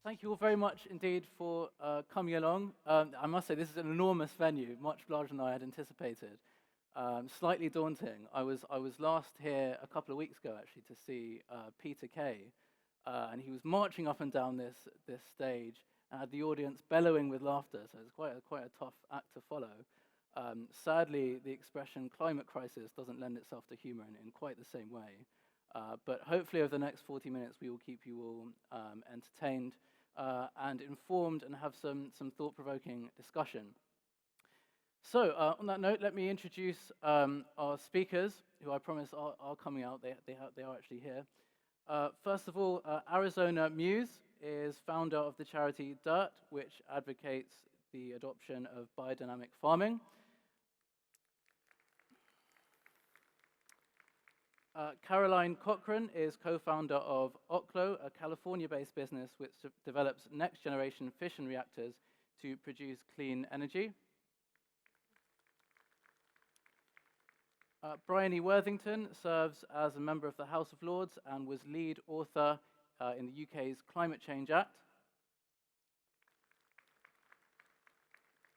Thank you all very much indeed for coming along. I must say this is an enormous venue, much larger than I had anticipated. Slightly daunting. I was last here a couple of weeks ago actually to see Peter Kay, and he was marching up and down this stage and had the audience bellowing with laughter. So it's quite a tough act to follow. Sadly, the expression climate crisis doesn't lend itself to humor in quite the same way. But hopefully over the next 40 minutes we will keep you all entertained and informed and have some thought-provoking discussion. So on that note, let me introduce our speakers, who I promise are coming out. They are actually here. First of all, Arizona Muse is founder of the charity Dirt, which advocates the adoption of biodynamic farming. Caroline Cochran is co-founder of Oklo, a California-based business which develops next-generation fission reactors to produce clean energy. Bryony Worthington serves as a member of the House of Lords and was lead author in the UK's Climate Change Act.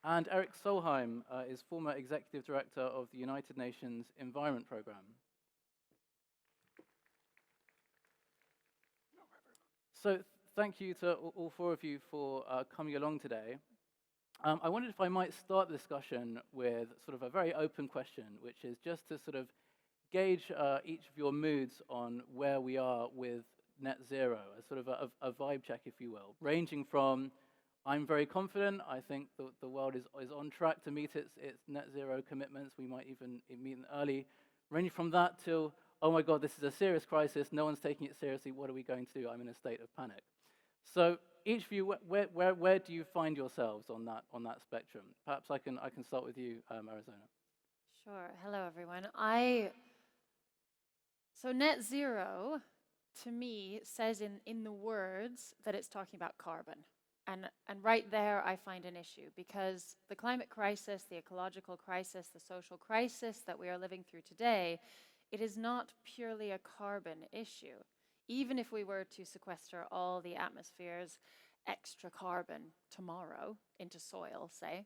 And Erik Solheim is former executive director of the United Nations Environment Programme. So thank you to all four of you for coming along today. I wondered if I might start the discussion with sort of a very open question, which is just to sort of gauge each of your moods on where we are with net zero, a sort of a vibe check, if you will, ranging from I'm very confident, I think the world is on track to meet its net zero commitments, we might even meet them early, ranging from that till, oh my God, this is a serious crisis, no one's taking it seriously, what are we going to do? I'm in a state of panic. So each of you, where do you find yourselves on that spectrum? Perhaps I can start with you, Arizona. Sure. Hello, everyone. So net zero, to me, says in the words that it's talking about carbon. And right there, I find an issue, because the climate crisis, the ecological crisis, the social crisis that we are living through today, it is not purely a carbon issue. Even if we were to sequester all the atmosphere's extra carbon tomorrow into soil, say,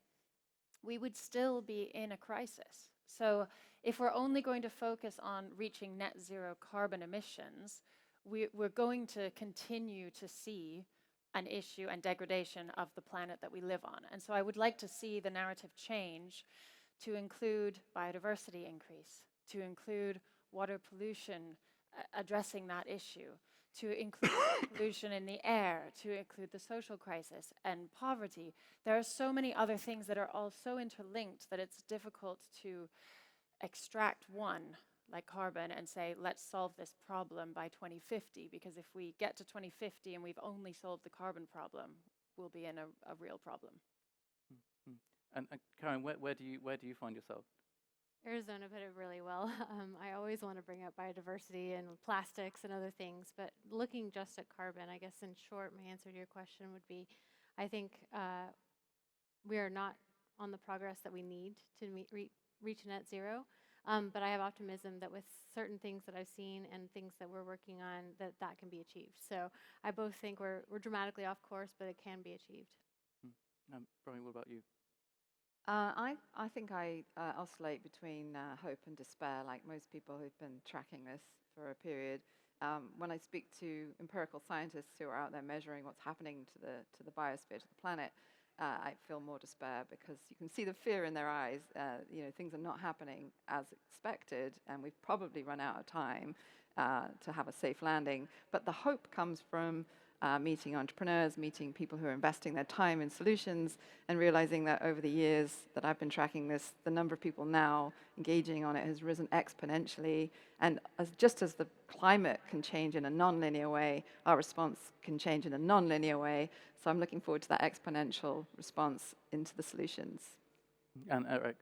we would still be in a crisis. So if we're only going to focus on reaching net zero carbon emissions, we're going to continue to see an issue and degradation of the planet that we live on. And so I would like to see the narrative change to include biodiversity increase, to include water pollution, addressing that issue, to include pollution in the air, to include the social crisis and poverty. There are so many other things that are all so interlinked that it's difficult to extract one, like carbon, and say, let's solve this problem by 2050, because if we get to 2050 and we've only solved the carbon problem, we'll be in a real problem. And Karen, where do you find yourself? Arizona put it really well. I always want to bring up biodiversity and plastics and other things, but looking just at carbon, I guess in short, my answer to your question would be, I think we are not on the progress that we need to reach net zero, but I have optimism that with certain things that I've seen and things that we're working on, that can be achieved. So I both think we're dramatically off course, but it can be achieved. Brian, what about you? I think I oscillate between hope and despair, like most people who've been tracking this for a period. When I speak to empirical scientists who are out there measuring what's happening to the biosphere, to the planet, I feel more despair, because you can see the fear in their eyes. Things are not happening as expected, and we've probably run out of time to have a safe landing. But the hope comes from meeting entrepreneurs, meeting people who are investing their time in solutions, and realizing that over the years that I've been tracking this, the number of people now engaging on it has risen exponentially. And just as the climate can change in a non-linear way, our response can change in a non-linear way. So I'm looking forward to that exponential response into the solutions. And Erik?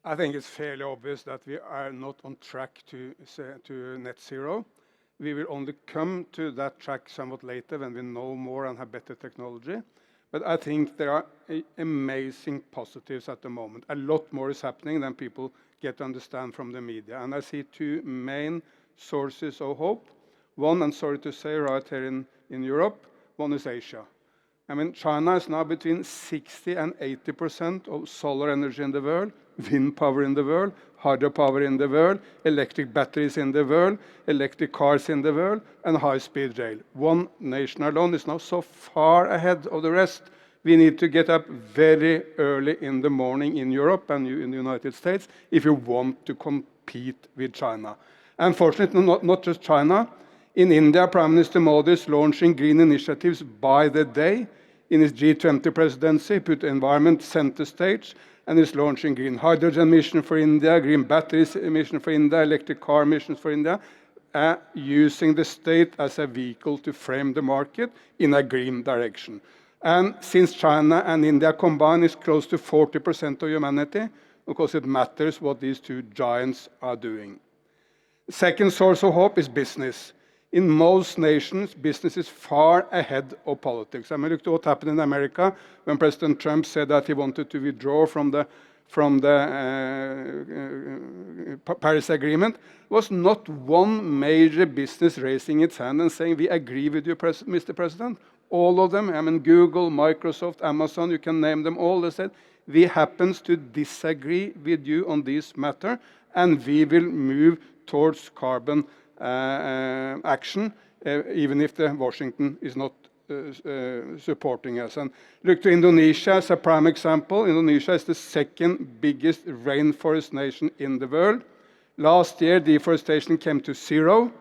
I think it's fairly obvious that we are not on track to net zero. We will only come to that track somewhat later when we know more and have better technology. But I think there are amazing positives at the moment. A lot more is happening than people get to understand from the media. And I see two main sources of hope. One, I'm sorry to say, right here in Europe, one is Asia. I mean, China is now between 60 and 80% of solar energy in the world, wind power in the world, hydropower in the world, electric batteries in the world, electric cars in the world, and high-speed rail. One nation alone is now so far ahead of the rest. We need to get up very early in the morning in Europe and in the United States if you want to compete with China. Unfortunately, not just China. In India, Prime Minister Modi is launching green initiatives by the day. In his G20 presidency, he put environment center stage and is launching green hydrogen mission for India, green batteries mission for India, electric car missions for India, using the state as a vehicle to frame the market in a green direction. And since China and India combined is close to 40% of humanity, of course it matters what these two giants are doing. Second source of hope is business. In most nations, business is far ahead of politics. I mean, look at what happened in America when President Trump said that he wanted to withdraw from the Paris Agreement. There was not one major business raising its hand and saying, we agree with you, Mr. President. All of them, I mean, Google, Microsoft, Amazon, you can name them all, they said, we happen to disagree with you on this matter, and we will move towards carbon action, even if Washington is not supporting us. And look to Indonesia as a prime example. Indonesia is the second biggest rainforest nation in the world. Last year, deforestation came to 0.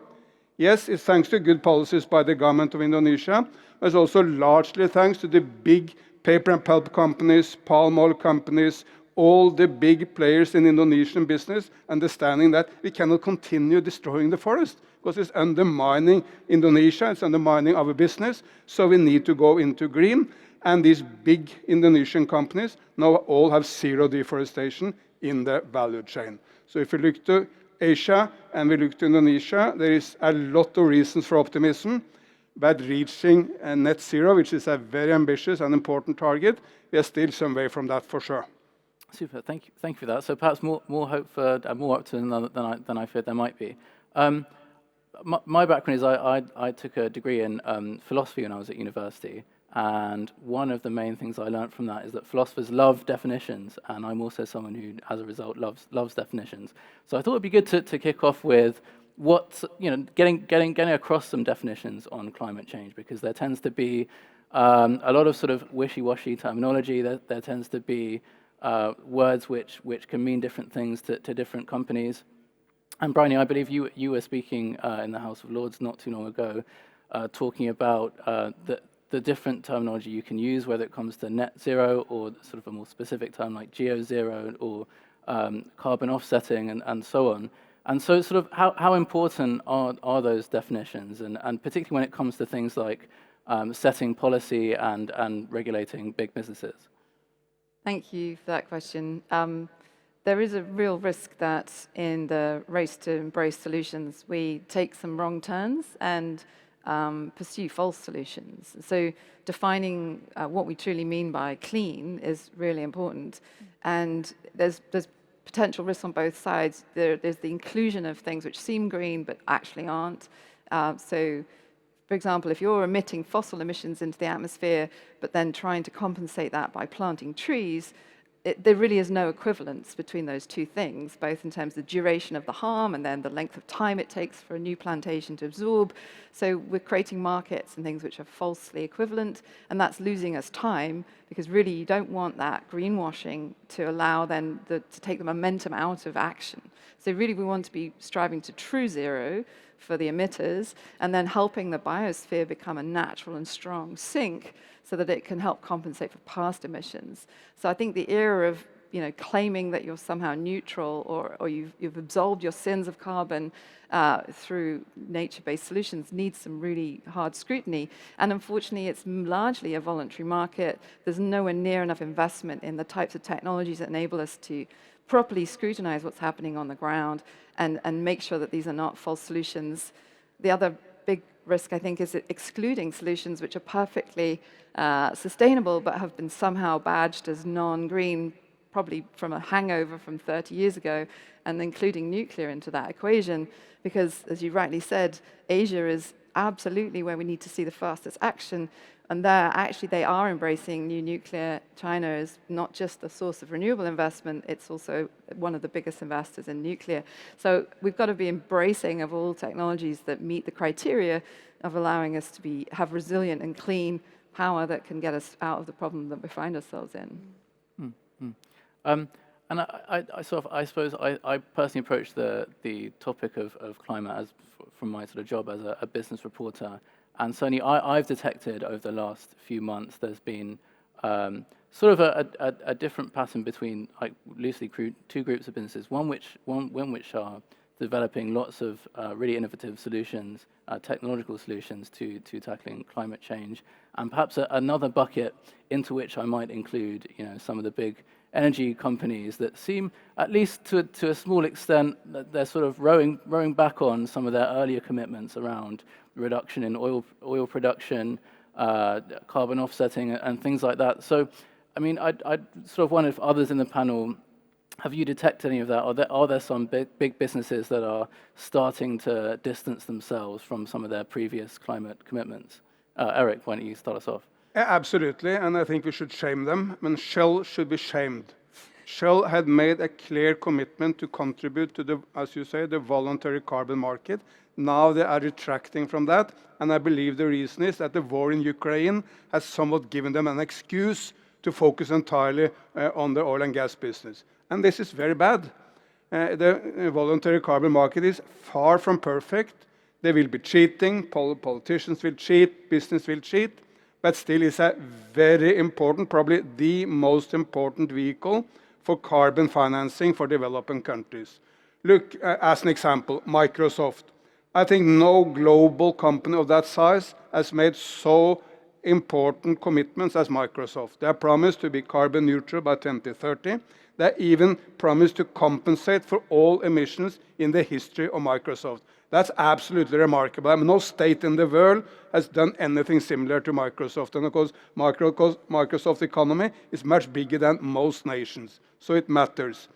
Yes, it's thanks to good policies by the government of Indonesia, but it's also largely thanks to the big paper and pulp companies, palm oil companies, all the big players in Indonesian business understanding that we cannot continue destroying the forest because it's undermining Indonesia, it's undermining our business, so we need to go into green. And these big Indonesian companies now all have 0 deforestation in the value chain. So if we look to Asia and we look to Indonesia, there is a lot of reasons for optimism, but reaching net zero, which is a very ambitious and important target, we are still some way from that for sure. Super, thank you for that. So perhaps more hope for more optimism than I feared there might be. My background is I took a degree in philosophy when I was at university, and one of the main things I learned from that is that philosophers love definitions, and I'm also someone who, as a result, loves definitions. So I thought it'd be good to kick off with getting across some definitions on climate change, because there tends to be a lot of sort of wishy-washy terminology. There tends to be words which can mean different things to different companies. And Bryony, I believe you were speaking in the House of Lords not too long ago, talking about the different terminology you can use, whether it comes to net zero or sort of a more specific term like geo-zero or carbon offsetting and so on. And so sort of how important are those definitions, and particularly when it comes to things like setting policy and regulating big businesses? Thank you for that question. There is a real risk that in the race to embrace solutions, we take some wrong turns and pursue false solutions. So defining what we truly mean by clean is really important. And there's potential risks on both sides. There's the inclusion of things which seem green but actually aren't. So, for example, if you're emitting fossil emissions into the atmosphere, but then trying to compensate that by planting trees, there really is no equivalence between those two things, both in terms of the duration of the harm and then the length of time it takes for a new plantation to absorb. So we're creating markets and things which are falsely equivalent, and that's losing us time, because really you don't want that greenwashing to allow then to take the momentum out of action. So really we want to be striving to true zero for the emitters, and then helping the biosphere become a natural and strong sink so that it can help compensate for past emissions. So I think the era of claiming that you're somehow neutral or you've absolved your sins of carbon through nature-based solutions needs some really hard scrutiny. And unfortunately, it's largely a voluntary market. There's nowhere near enough investment in the types of technologies that enable us to properly scrutinize what's happening on the ground and make sure that these are not false solutions. The other big risk, I think, is excluding solutions which are perfectly sustainable but have been somehow badged as non-green, probably from a hangover from 30 years ago, and including nuclear into that equation, because, as you rightly said, Asia is absolutely where we need to see the fastest action. And there, actually, they are embracing new nuclear. China is not just a source of renewable investment, it's also one of the biggest investors in nuclear. So we've got to be embracing of all technologies that meet the criteria of allowing us to have resilient and clean power that can get us out of the problem that we find ourselves in. And I suppose I personally approach the topic of climate as from my sort of job as a business reporter, and certainly I've detected over the last few months there's been sort of a different pattern between, like, loosely two groups of businesses. One which are developing lots of really innovative solutions, technological solutions to tackling climate change, and perhaps another bucket into which I might include, some of the big energy companies that seem, at least to a small extent, that they're sort of rowing back on some of their earlier commitments around reduction in oil production, carbon offsetting, and things like that. So, I mean, I'd sort of wonder if others in the panel, have you detected any of that? Are there some big businesses that are starting to distance themselves from some of their previous climate commitments? Erik, why don't you start us off? Absolutely, and I think we should shame them. I mean, Shell should be shamed. Shell had made a clear commitment to contribute to the, as you say, the voluntary carbon market. Now they are retracting from that, and I believe the reason is that the war in Ukraine has somewhat given them an excuse to focus entirely on the oil and gas business. And this is very bad. The voluntary carbon market is far from perfect. There will be cheating, politicians will cheat, business will cheat, but still is a very important, probably the most important vehicle for carbon financing for developing countries. Look, as an example, Microsoft. I think no global company of that size has made so important commitments as Microsoft. They have promised to be carbon neutral by 2030. They even promised to compensate for all emissions in the history of Microsoft. That's absolutely remarkable. I mean, no state in the world has done anything similar to Microsoft. And of course, Microsoft's economy is much bigger than most nations, so it matters.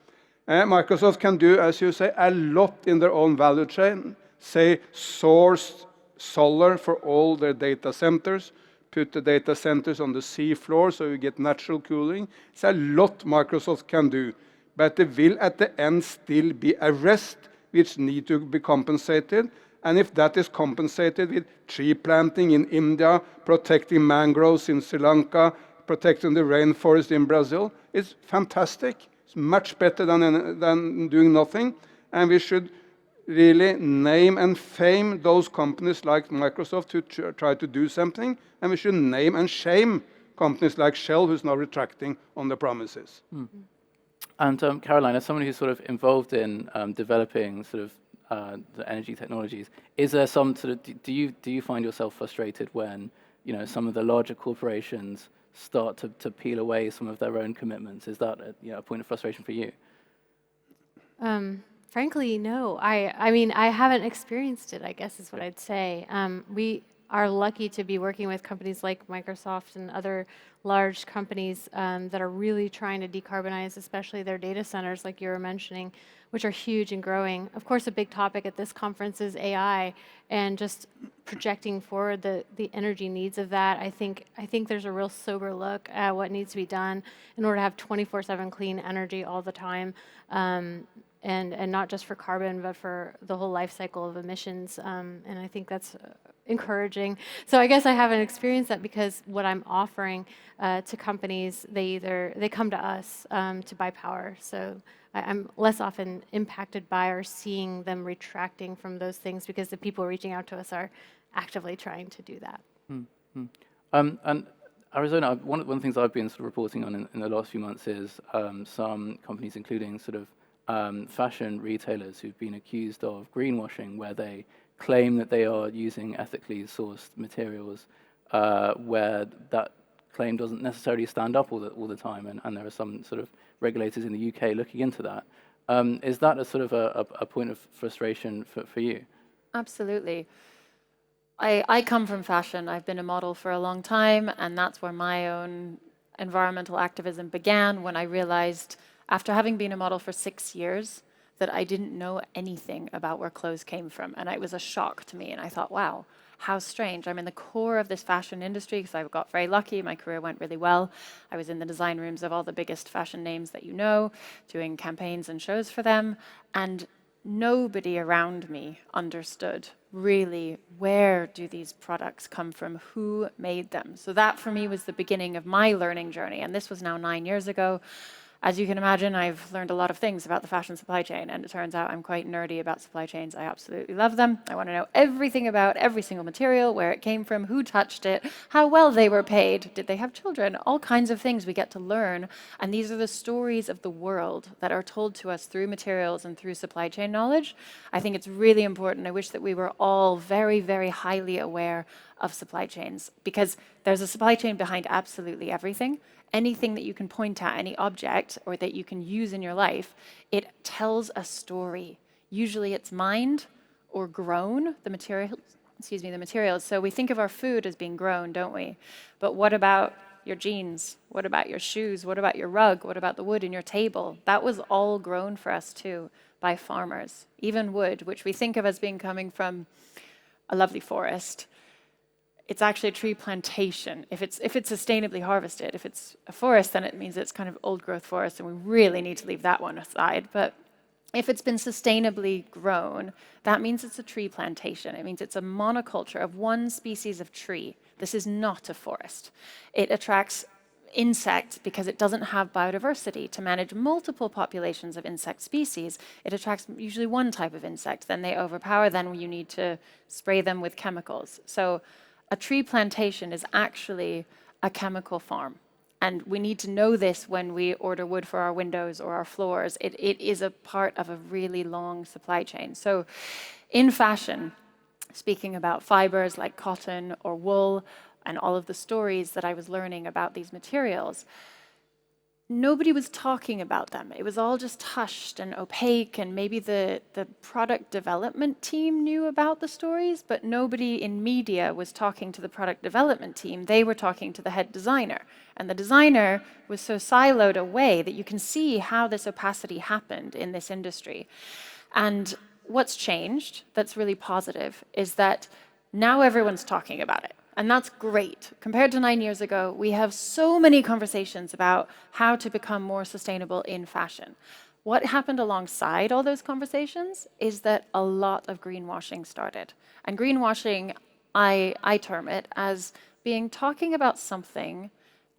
Microsoft can do, as you say, a lot in their own value chain, say source solar for all their data centers, put the data centers on the sea floor so you get natural cooling. It's a lot Microsoft can do, but there will at the end still be a rest which need to be compensated. And if that is compensated with tree planting in India, protecting mangroves in Sri Lanka, protecting the rainforest in Brazil, it's fantastic. It's much better than doing nothing. And we should really name and fame those companies like Microsoft who try to do something. And we should name and shame companies like Shell who's now retracting on the promises. Mm. And Caroline, as someone who's sort of involved in developing sort of the energy technologies, is there some sort of, do you find yourself frustrated when some of the larger corporations start to peel away some of their own commitments? Is that a point of frustration for you? Frankly, no. I mean, I haven't experienced it, I guess is what I'd say. We are lucky to be working with companies like Microsoft and other large companies that are really trying to decarbonize, especially their data centers, like you were mentioning, which are huge and growing. Of course, a big topic at this conference is AI, and just projecting forward the energy needs of that. I think there's a real sober look at what needs to be done in order to have 24/7 clean energy all the time, and not just for carbon, but for the whole life cycle of emissions. And I think that's encouraging. So I guess I haven't experienced that, because what I'm offering to companies, they come to us to buy power. So I'm less often impacted by or seeing them retracting from those things, because the people reaching out to us are actively trying to do that. And Arizona, one of the things I've been sort of reporting on in the last few months is some companies, including sort of fashion retailers, who've been accused of greenwashing, where they claim that they are using ethically sourced materials, where that claim doesn't necessarily stand up all the time, and there are some sort of regulators in the UK looking into that. Is that a sort of a point of frustration for you? Absolutely. I come from fashion. I've been a model for a long time, and that's where my own environmental activism began, when I realized, after having been a model for 6 years, that I didn't know anything about where clothes came from. And it was a shock to me. And I thought, wow, how strange. I'm in the core of this fashion industry because I got very lucky. My career went really well. I was in the design rooms of all the biggest fashion names that you know, doing campaigns and shows for them. And nobody around me understood really where do these products come from, who made them. So that for me was the beginning of my learning journey. And this was now 9 years ago. As you can imagine, I've learned a lot of things about the fashion supply chain, and it turns out I'm quite nerdy about supply chains. I absolutely love them. I want to know everything about every single material, where it came from, who touched it, how well they were paid, did they have children, all kinds of things we get to learn. And these are the stories of the world that are told to us through materials and through supply chain knowledge. I think it's really important. I wish that we were all very, very highly aware of supply chains, because there's a supply chain behind absolutely everything. Anything that you can point at, any object, or that you can use in your life, it tells a story. Usually it's mined or grown, the materials. So we think of our food as being grown, don't we? But what about your jeans? What about your shoes? What about your rug? What about the wood in your table? That was all grown for us too by farmers. Even wood, which we think of as being coming from a lovely forest, it's actually a tree plantation. If it's sustainably harvested, if it's a forest, then it means it's kind of old growth forest, and we really need to leave that one aside. But if it's been sustainably grown, that means it's a tree plantation. It means it's a monoculture of one species of tree. This is not a forest. It attracts insects because it doesn't have biodiversity. To manage multiple populations of insect species, it attracts usually one type of insect. Then they overpower, then you need to spray them with chemicals. So a tree plantation is actually a chemical farm. And we need to know this when we order wood for our windows or our floors. It is a part of a really long supply chain. So in fashion, speaking about fibers like cotton or wool and all of the stories that I was learning about these materials, nobody was talking about them. It was all just hushed and opaque, and maybe the product development team knew about the stories, but nobody in media was talking to the product development team. They were talking to the head designer. And the designer was so siloed away that you can see how this opacity happened in this industry. And what's changed that's really positive is that now everyone's talking about it. And that's great. Compared to 9 years ago, we have so many conversations about how to become more sustainable in fashion. What happened alongside all those conversations is that a lot of greenwashing started. And greenwashing, I term it as being talking about something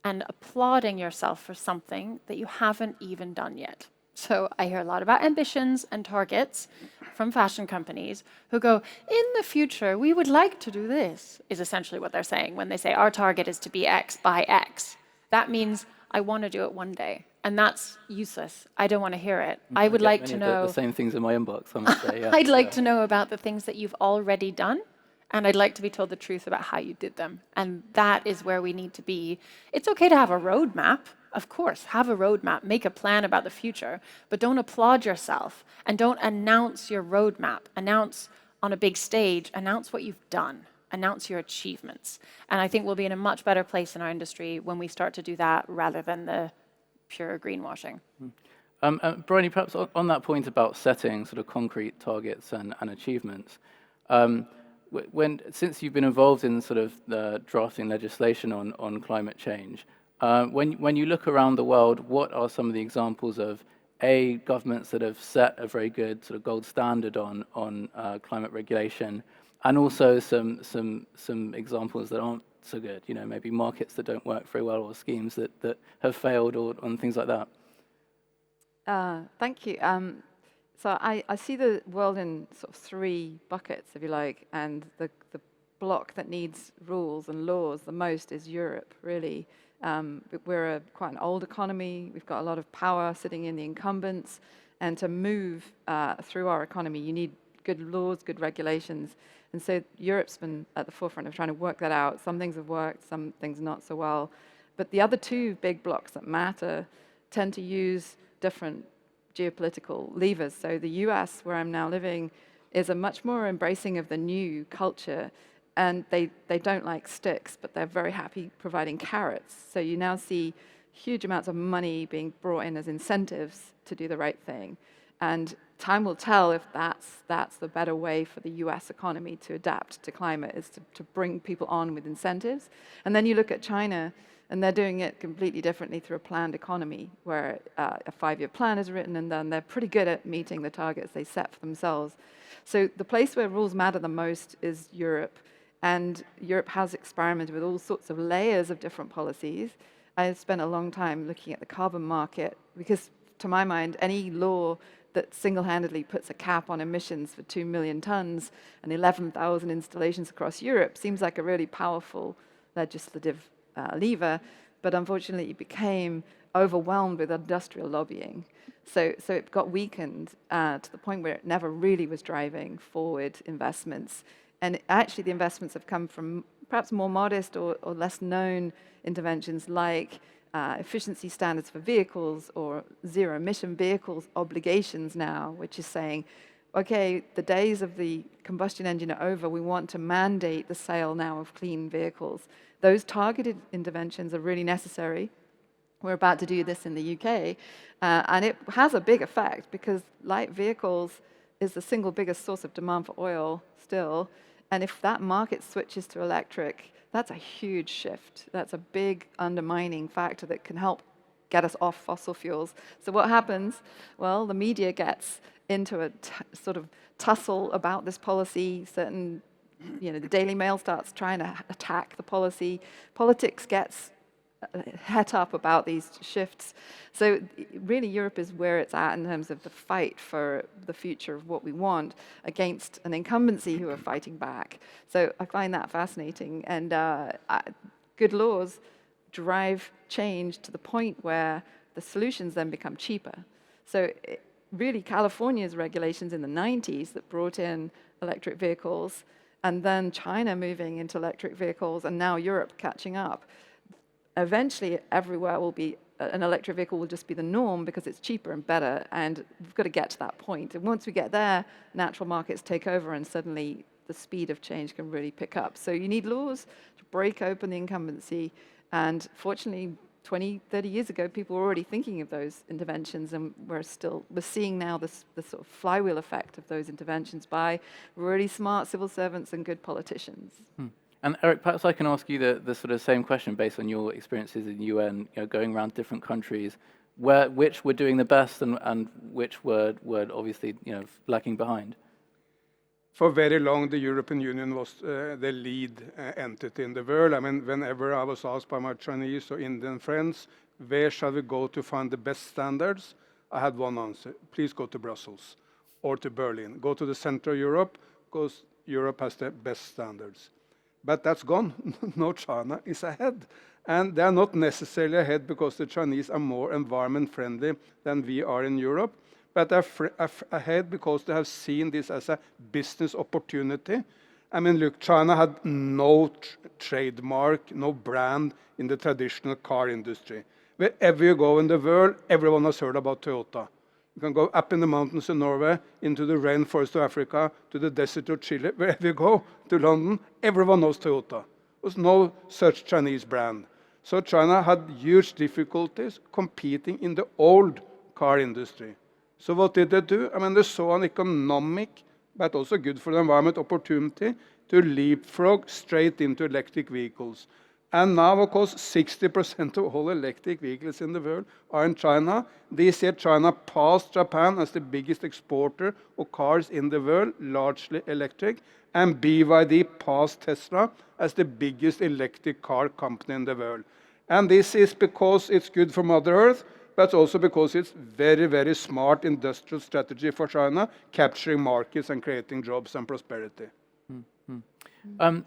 and applauding yourself for something that you haven't even done yet. So I hear a lot about ambitions and targets from fashion companies who go, in the future, we would like to do this, is essentially what they're saying when they say our target is to be X by X. That means I want to do it one day. And that's useless. I don't want to hear it. I would like to know the same things in my inbox, I must say. Yeah. I'd like to know about the things that you've already done, and I'd like to be told the truth about how you did them. And that is where we need to be. It's okay to have a roadmap. Of course, have a roadmap, make a plan about the future, but don't applaud yourself and don't announce your roadmap. Announce on a big stage, announce what you've done, announce your achievements. And I think we'll be in a much better place in our industry when we start to do that rather than the pure greenwashing. Bryony, perhaps on that point about setting sort of concrete targets and achievements, since you've been involved in sort of the drafting legislation on climate change, when you look around the world, what are some of the examples of governments that have set a very good sort of gold standard on climate regulation, and also some examples that aren't so good? You know, maybe markets that don't work very well, or schemes that have failed, or on things like that. Thank you. So I see the world in sort of 3 buckets, if you like, and the block that needs rules and laws the most is Europe, really. We're quite an old economy. We've got a lot of power sitting in the incumbents. And to move through our economy, you need good laws, good regulations. And so Europe's been at the forefront of trying to work that out. Some things have worked, some things not so well. But the other 2 big blocks that matter tend to use different geopolitical levers. So the US, where I'm now living, is a much more embracing of the new culture. And they don't like sticks, but they're very happy providing carrots. So you now see huge amounts of money being brought in as incentives to do the right thing. And time will tell if that's the better way for the US economy to adapt to climate, is to bring people on with incentives. And then you look at China, and they're doing it completely differently through a planned economy, where a 5-year plan is written, and then they're pretty good at meeting the targets they set for themselves. So the place where rules matter the most is Europe. And Europe has experimented with all sorts of layers of different policies. I spent a long time looking at the carbon market, because to my mind, any law that single-handedly puts a cap on emissions for 2 million tons and 11,000 installations across Europe seems like a really powerful legislative lever, but unfortunately it became overwhelmed with industrial lobbying. So it got weakened to the point where it never really was driving forward investments. And actually the investments have come from perhaps more modest or less known interventions, like efficiency standards for vehicles or zero emission vehicles obligations now, which is saying, okay, the days of the combustion engine are over. We want to mandate the sale now of clean vehicles. Those targeted interventions are really necessary. We're about to do this in the UK, and it has a big effect, because light vehicles is the single biggest source of demand for oil still. And if that market switches to electric, that's a huge shift. That's a big undermining factor that can help get us off fossil fuels. So what happens? Well, the media gets into a sort of tussle about this policy. Certain, the Daily Mail starts trying to attack the policy. Politics gets het up about these shifts. So really Europe is where it's at in terms of the fight for the future of what we want against an incumbency who are fighting back. So I find that fascinating. And good laws drive change to the point where the solutions then become cheaper. So really California's regulations in the 90s that brought in electric vehicles, and then China moving into electric vehicles, and now Europe catching up. Eventually, everywhere will be, an electric vehicle will just be the norm because it's cheaper and better, and we've got to get to that point. And once we get there, natural markets take over, and suddenly the speed of change can really pick up. So you need laws to break open the incumbency, and fortunately, 20, 30 years ago, people were already thinking of those interventions, and we're seeing now the sort of flywheel effect of those interventions by really smart civil servants and good politicians. And Erik, perhaps I can ask you the sort of same question based on your experiences in the UN, going around different countries, which were doing the best and which were obviously lacking behind. For very long, the European Union was the lead entity in the world. I mean, whenever I was asked by my Chinese or Indian friends, where shall we go to find the best standards? I had one answer: please go to Brussels or to Berlin. Go to the center of Europe, because Europe has the best standards. But that's gone. No, China is ahead. And they are not necessarily ahead because the Chinese are more environment friendly than we are in Europe, but they're ahead because they have seen this as a business opportunity. I mean, look, China had no trademark, no brand in the traditional car industry. Wherever you go in the world, everyone has heard about Toyota. You can go up in the mountains in Norway, into the rainforest of Africa, to the desert of Chile. Wherever you go, to London, everyone knows Toyota. There was no such Chinese brand. So China had huge difficulties competing in the old car industry. So what did they do? I mean, they saw an economic, but also good for the environment, opportunity to leapfrog straight into electric vehicles. And now, of course, 60% of all electric vehicles in the world are in China. This year, China passed Japan as the biggest exporter of cars in the world, largely electric. And BYD passed Tesla as the biggest electric car company in the world. And this is because it's good for Mother Earth, but also because it's very, very smart industrial strategy for China, capturing markets and creating jobs and prosperity.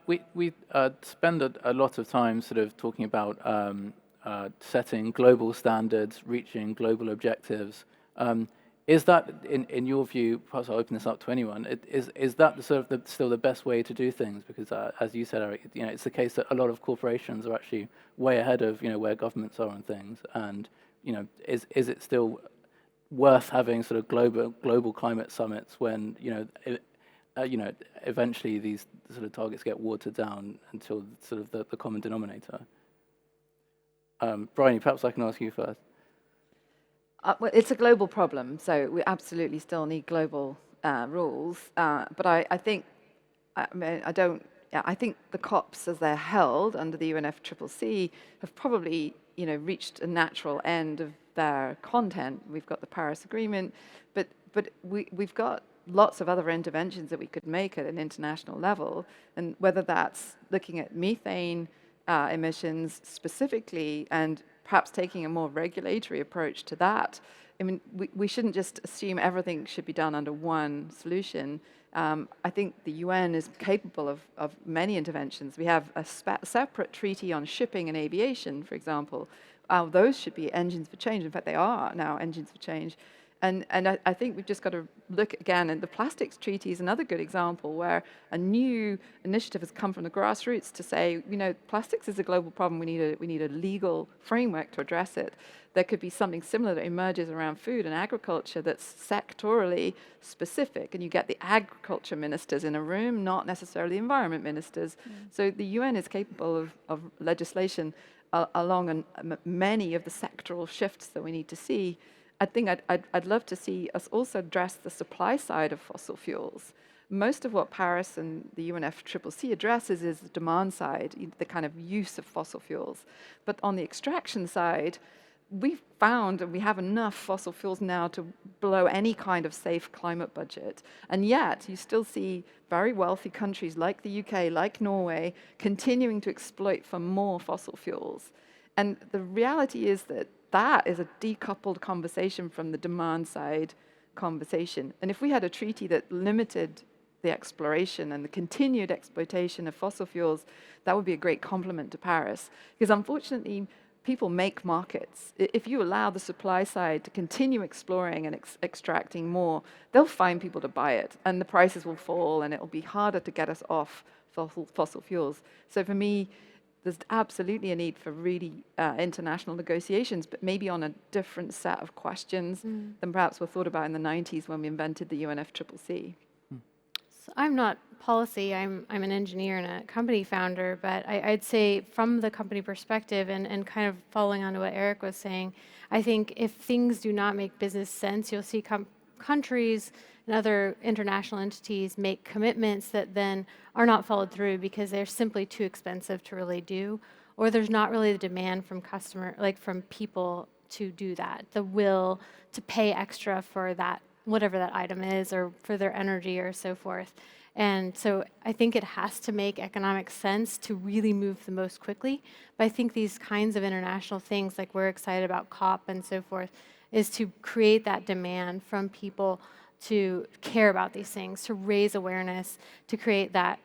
We spend a lot of time sort of talking about setting global standards, reaching global objectives. Is that, in your view, perhaps I'll open this up to anyone, is that still the best way to do things? Because as you said, Erik, it's the case that a lot of corporations are actually way ahead of where governments are on things. And is it still worth having sort of global climate summits when eventually these sort of targets get watered down until sort of the common denominator? Bryony, perhaps I can ask you first. Well, it's a global problem, so we absolutely still need global rules. But I think, I mean, I don't. Yeah, I think the COPs, as they're held under the UNFCCC, have probably, reached a natural end of their content. We've got the Paris Agreement, but we've got lots of other interventions that we could make at an international level, and whether that's looking at methane emissions specifically, and perhaps taking a more regulatory approach to that. I mean, we shouldn't just assume everything should be done under one solution. I think the UN is capable of many interventions. We have a separate treaty on shipping and aviation, for example. Those should be engines for change. In fact, they are now engines for change. And I think we've just got to look again, and the plastics treaty is another good example where a new initiative has come from the grassroots to say, plastics is a global problem. We need a legal framework to address it. There could be something similar that emerges around food and agriculture that's sectorally specific, and you get the agriculture ministers in a room, not necessarily environment ministers. So the UN is capable of legislation along many of the sectoral shifts that we need to see. I think I'd love to see us also address the supply side of fossil fuels. Most of what Paris and the UNFCCC addresses is the demand side, the kind of use of fossil fuels. But on the extraction side, we've found and we have enough fossil fuels now to blow any kind of safe climate budget. And yet, you still see very wealthy countries like the UK, like Norway, continuing to exploit for more fossil fuels. And the reality is that is a decoupled conversation from the demand side conversation. And if we had a treaty that limited the exploration and the continued exploitation of fossil fuels, that would be a great complement to Paris. Because unfortunately, people make markets. If you allow the supply side to continue exploring and extracting more, they'll find people to buy it, and the prices will fall, and it'll be harder to get us off fossil fuels. So for me, there's absolutely a need for really international negotiations, but maybe on a different set of questions than perhaps were thought about in the 90s when we invented the UNFCCC. So I'm not policy, I'm an engineer and a company founder, but I'd say from the company perspective and kind of following on to what Erik was saying, I think if things do not make business sense, you'll see countries and other international entities make commitments that then are not followed through because they're simply too expensive to really do, or there's not really the demand from from people to do that, the will to pay extra for that, whatever that item is, or for their energy or so forth. And so I think it has to make economic sense to really move the most quickly. But I think these kinds of international things, like we're excited about COP and so forth, is to create that demand from people to care about these things, to raise awareness, to create that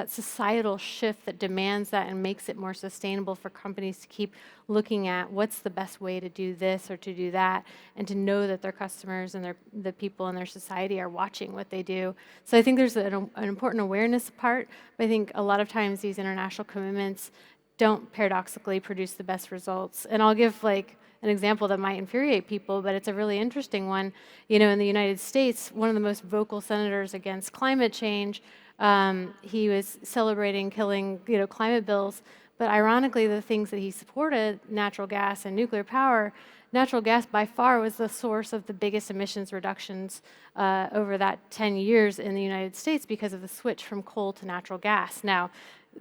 societal shift that demands that and makes it more sustainable for companies to keep looking at what's the best way to do this or to do that, and to know that their customers and the people in their society are watching what they do. So I think there's an important awareness part, but I think a lot of times these international commitments don't paradoxically produce the best results. And I'll give an example that might infuriate people, but it's a really interesting one. In the United States, one of the most vocal senators against climate change, he was celebrating killing, climate bills. But ironically, the things that he supported, natural gas and nuclear power, natural gas by far was the source of the biggest emissions reductions over that 10 years in the United States because of the switch from coal to natural gas. Now,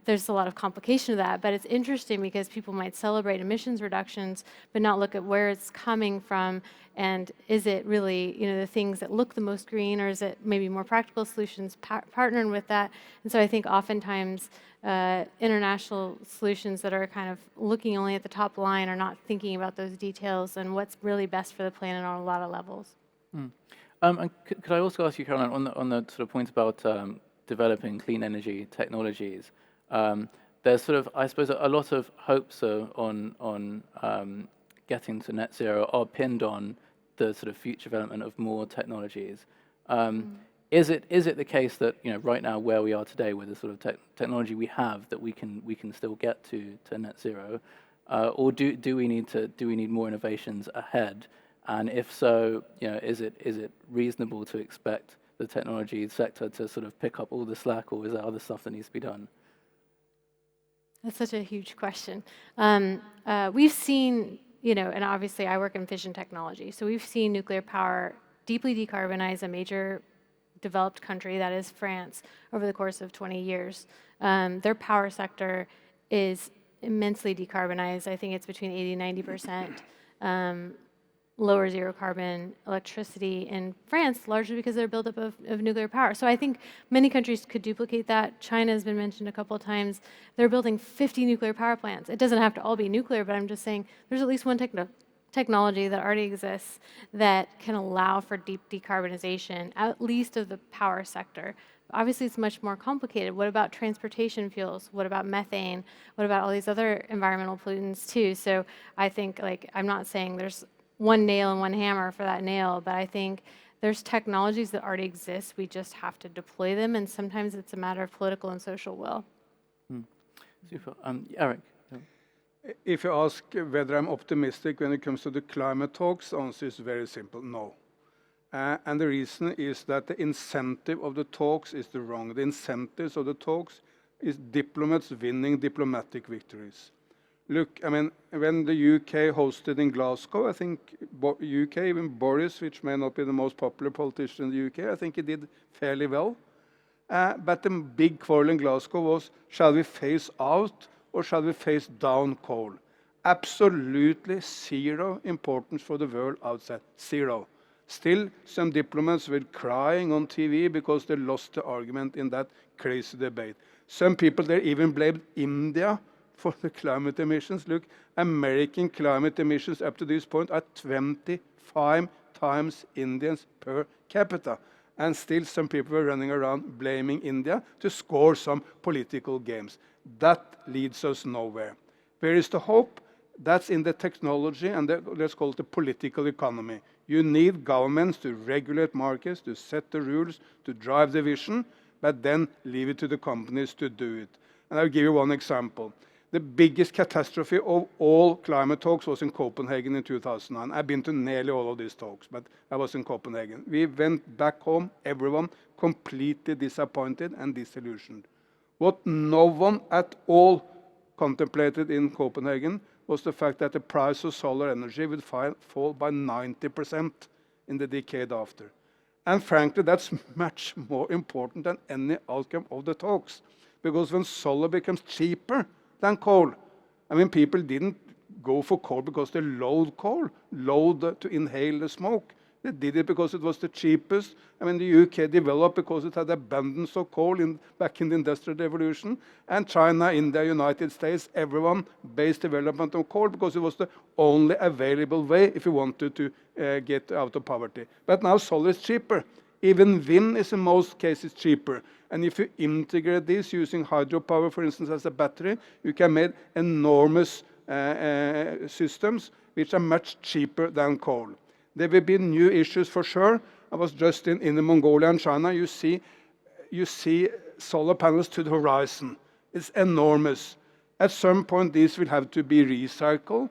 there's a lot of complication to that, but it's interesting because people might celebrate emissions reductions, but not look at where it's coming from, and is it really, the things that look the most green, or is it maybe more practical solutions partnering with that? And so I think oftentimes international solutions that are kind of looking only at the top line are not thinking about those details and what's really best for the planet on a lot of levels. And could I also ask you, Caroline, on the sort of point about developing clean energy technologies? There's sort of, I suppose, a lot of hopes on getting to net zero are pinned on the sort of future development of more technologies. Is it the case that right now where we are today with the sort of technology we have that we can still get to net zero, or do we need more innovations ahead? And if so, is it reasonable to expect the technology sector to sort of pick up all the slack, or is there other stuff that needs to be done? That's such a huge question. We've seen and obviously I work in fission technology, so we've seen nuclear power deeply decarbonize a major developed country, that is France, over the course of 20 years. Their power sector is immensely decarbonized. I think it's between 80 and 90% lower zero carbon electricity in France, largely because of their buildup of nuclear power. So I think many countries could duplicate that. China has been mentioned a couple of times. They're building 50 nuclear power plants. It doesn't have to all be nuclear, but I'm just saying there's at least one technology that already exists that can allow for deep decarbonization, at least of the power sector. Obviously, it's much more complicated. What about transportation fuels? What about methane? What about all these other environmental pollutants too? So I think, I'm not saying there's one nail and one hammer for that nail, but I think there's technologies that already exist. We just have to deploy them, and sometimes it's a matter of political and social will. Super. Erik? If you ask whether I'm optimistic when it comes to the climate talks, the answer is very simple, no. And the reason is that the incentive of the talks is the wrong. The incentives of the talks is diplomats winning diplomatic victories. Look, I mean, when the UK hosted in Glasgow, I think UK, even Boris, which may not be the most popular politician in the UK, I think he did fairly well. But the big quarrel in Glasgow was, shall we phase out or shall we phase down coal? Absolutely zero importance for the world outside, zero. Still, some diplomats were crying on TV because they lost the argument in that crazy debate. Some people there even blamed India for the climate emissions. Look, American climate emissions up to this point are 25 times Indians per capita. And still some people were running around blaming India to score some political games. That leads us nowhere. Where is the hope? That's in the technology and let's call it the political economy. You need governments to regulate markets, to set the rules, to drive the vision, but then leave it to the companies to do it. And I'll give you one example. The biggest catastrophe of all climate talks was in Copenhagen in 2009. I've been to nearly all of these talks, but I was in Copenhagen. We went back home, everyone completely disappointed and disillusioned. What no one at all contemplated in Copenhagen was the fact that the price of solar energy would fall by 90% in the decade after. And frankly, that's much more important than any outcome of the talks. Because when solar becomes cheaper than coal, I mean, people didn't go for coal because they loathed coal, loathed to inhale the smoke. They did it because it was the cheapest. I mean, the UK developed because it had abundance of coal back in the Industrial Revolution. And China, India, United States, everyone based development on coal because it was the only available way if you wanted to get out of poverty. But now solar is cheaper. Even wind is in most cases cheaper. And if you integrate this using hydropower, for instance, as a battery, you can make enormous systems which are much cheaper than coal. There will be new issues for sure. I was just in Mongolia and China. You see solar panels to the horizon. It's enormous. At some point, these will have to be recycled,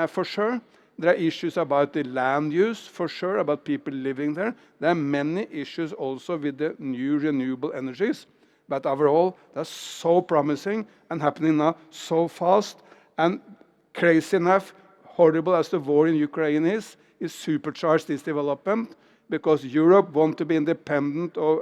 for sure. There are issues about the land use, for sure, about people living there. There are many issues also with the new renewable energies. But overall, that's so promising and happening now so fast. And crazy enough, horrible as the war in Ukraine is supercharged this development because Europe wants to be independent of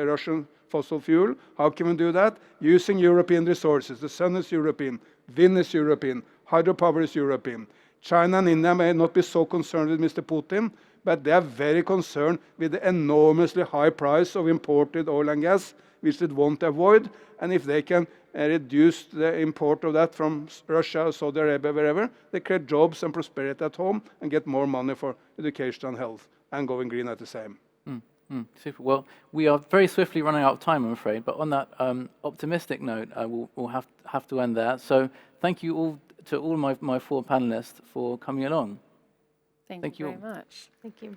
Russian fossil fuel. How can we do that? Using European resources. The sun is European, wind is European, hydropower is European. China and India may not be so concerned with Mr. Putin, but they are very concerned with the enormously high price of imported oil and gas, which they want to avoid. And if they can reduce the import of that from Russia, Saudi Arabia, wherever, they create jobs and prosperity at home and get more money for education and health and going green at the same. Super. Well, we are very swiftly running out of time, I'm afraid. But on that optimistic note, we'll have to end there. So thank you all to all my four panelists for coming along. Thank you very much. Thank you.